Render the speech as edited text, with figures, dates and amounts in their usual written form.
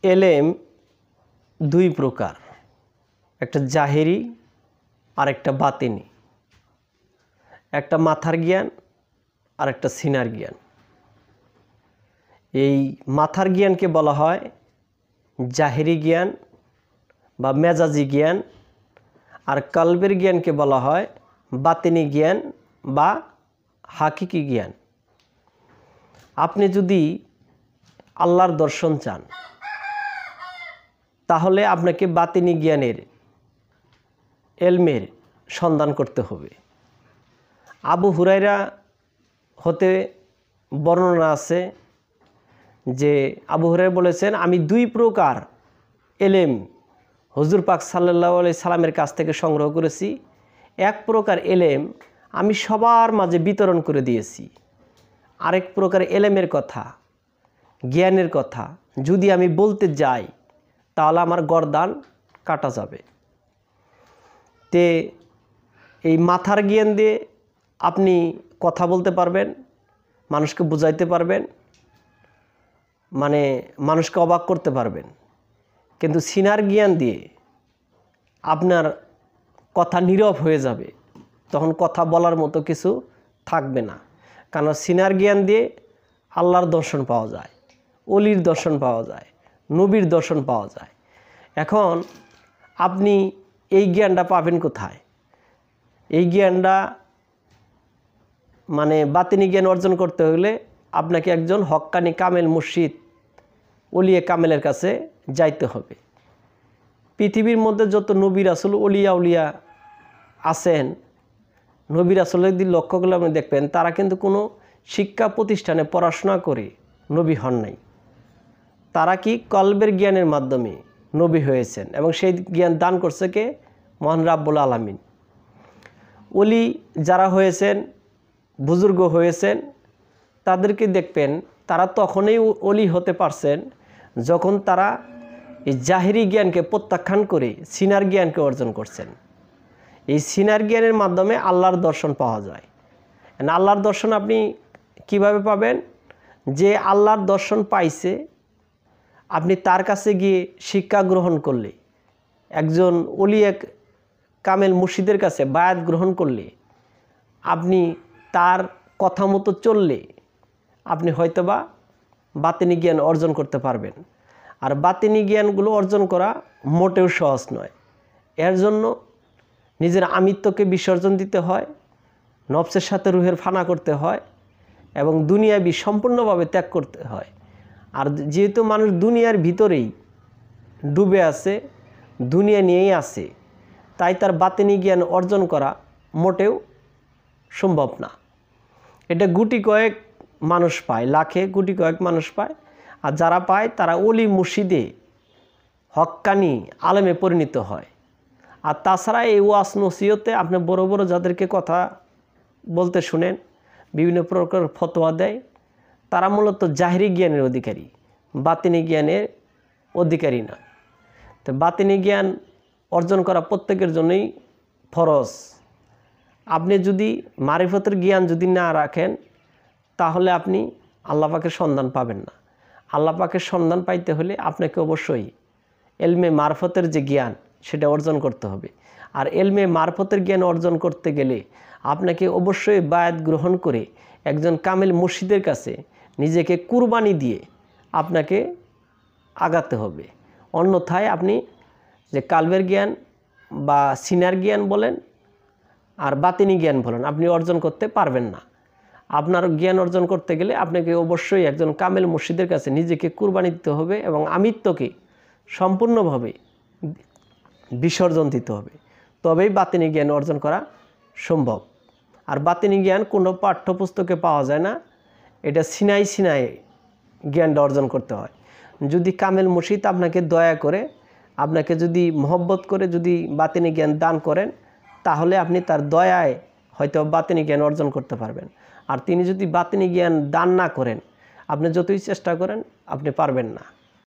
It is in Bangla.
এলেম দুই প্রকার, একটা জাহেরি আর একটা বাতিনি, একটা মাথার জ্ঞান আর একটা সিনার জ্ঞান। এই মাথার জ্ঞানকে বলা হয় জাহেরি জ্ঞান বা মেজাজি জ্ঞান, আর কলবের জ্ঞানকে বলা হয় বাতিনি জ্ঞান বা হাকিকি জ্ঞান। আপনি যদি আল্লাহর দর্শন চান তাহলে আপনাকে বাতিনি জ্ঞানের এলমের সন্ধান করতে হবে। আবু হুরায়রা হতে বর্ণনা আছে যে আবু হুরায়রা বলেছেন, আমি দুই প্রকার এলেম হুজুর পাক সাল্লাল্লাহু আলাইহি সাল্লামের কাছ থেকে সংগ্রহ করেছি। এক প্রকার এলেম আমি সবার মাঝে বিতরণ করে দিয়েছি, আরেক প্রকার এলেমের কথা, জ্ঞানের কথা যদি আমি বলতে যাই তাহলে আমার গর্দান কাটা যাবে। তে এই মাথার জ্ঞান দিয়ে আপনি কথা বলতে পারবেন, মানুষকে বুঝাইতে পারবেন, মানে মানুষকে অবাক করতে পারবেন। কিন্তু সিনার জ্ঞান দিয়ে আপনার কথা নীরব হয়ে যাবে, তখন কথা বলার মতো কিছু থাকবে না। কারণ সিনার জ্ঞান দিয়ে আল্লাহর দর্শন পাওয়া যায়, অলির দর্শন পাওয়া যায়, নবীর দর্শন পাওয়া যায়। এখন আপনি এই জ্ঞানটা পাবেন কোথায়? এই জ্ঞানটা মানে বাতিনি জ্ঞান অর্জন করতে হলে আপনাকে একজন হক্কানি কামেল মুর্শিদ ওলিয়ে কামেলের কাছে যাইতে হবে। পৃথিবীর মধ্যে যত নবী রাসূল ওলিয়া উলিয়া আছেন, নবী রাসূলের দিকে লক্ষ্য করলে আপনি দেখবেন তারা কিন্তু কোনো শিক্ষা প্রতিষ্ঠানে পড়াশোনা করে নবী হন নাই। তারা কি কলবের জ্ঞানের মাধ্যমে নবী হয়েছেন, এবং সেই জ্ঞান দান করছে কে? মহান রাব্বুল আলামিন। ওলি যারা হয়েছেন, বুজুর্গ হয়েছেন, তাদেরকে দেখবেন তারা তখনই ওলি হতে পারছেন যখন তারা এই জাহেরি জ্ঞানকে প্রত্যাখ্যান করে সিনার জ্ঞানকে অর্জন করছেন। এই সিনার জ্ঞানের মাধ্যমে আল্লাহর দর্শন পাওয়া যায়। আল্লাহর দর্শন আপনি কিভাবে পাবেন? যে আল্লাহর দর্শন পাইছে, আপনি তার কাছে গিয়ে শিক্ষা গ্রহণ করলে, একজন ওলিয়া কামেল মুর্শিদের কাছে বায়াত গ্রহণ করলে, আপনি তার কথা মতো চললে আপনি হয়তোবা বাতিনি জ্ঞান অর্জন করতে পারবেন। আর বাতিনি জ্ঞানগুলো অর্জন করা মোটেও সহজ নয়। এর জন্য নিজের আমিত্বকে বিসর্জন দিতে হয়, নফসের সাথে রুহের ফানা করতে হয়, এবং দুনিয়াবি সম্পূর্ণভাবে ত্যাগ করতে হয়। আর যেহেতু মানুষ দুনিয়ার ভিতরেই ডুবে আছে, দুনিয়া নিয়েই আছে, তাই তার বাতিনি জ্ঞান অর্জন করা মোটেও সম্ভব না। এটা গুটি কয়েক মানুষ পায়, লাখে গুটি কয়েক মানুষ পায়। আর যারা পায় তারা ওলি মুর্শিদে হক্কানি আলেমে পরিণত হয়। আর তাছাড়া এই ওয়াজ নসিহতে আপনি বড় বড় যাদেরকে কথা বলতে শুনেন, বিভিন্ন প্রকার ফতোয়া দেয়, তারা মূলত জাহেরি জ্ঞানের অধিকারী, বাতিনি জ্ঞানের অধিকারী নয়। তো বাতিনি জ্ঞান অর্জন করা প্রত্যেকের জন্যই ফরজ। আপনি যদি মারিফতের জ্ঞান যদি না রাখেন তাহলে আপনি আল্লাহ পাকের সন্ধান পাবেন না। আল্লাহ পাকের সন্ধান পাইতে হলে আপনাকে অবশ্যই এলমে মারফতের যে জ্ঞান সেটা অর্জন করতে হবে। আর এলমে মারফতের জ্ঞান অর্জন করতে গেলে আপনাকে অবশ্যই বায়াত গ্রহণ করে একজন কামেল মুর্শিদের কাছে নিজেকে কুরবানি দিয়ে আপনাকে আগাতে হবে। অন্যথায় আপনি যে কালবের জ্ঞান বা সিনার জ্ঞান বলেন আর বাতিনি জ্ঞান বলেন, আপনি অর্জন করতে পারবেন না। আপনার জ্ঞান অর্জন করতে গেলে আপনাকে অবশ্যই একজন কামেল মুর্শিদের কাছে নিজেকে কুরবানি দিতে হবে এবং আমিত্বকে সম্পূর্ণভাবে বিসর্জন দিতে হবে, তবেই বাতিনি জ্ঞান অর্জন করা সম্ভব। আর বাতিনি জ্ঞান কোনো পাঠ্যপুস্তকে পাওয়া যায় না, এটা সিনাই সিনাই জ্ঞানটা অর্জন করতে হয়। যদি কামেল মুর্শিদ আপনাকে দয়া করে, আপনাকে যদি মহব্বত করে যদি বাতিনি জ্ঞান দান করেন, তাহলে আপনি তার দয়ায় হয়তো বাতিনি জ্ঞান অর্জন করতে পারবেন। আর তিনি যদি বাতিনি জ্ঞান দান না করেন, আপনি যতই চেষ্টা করেন আপনি পারবেন না।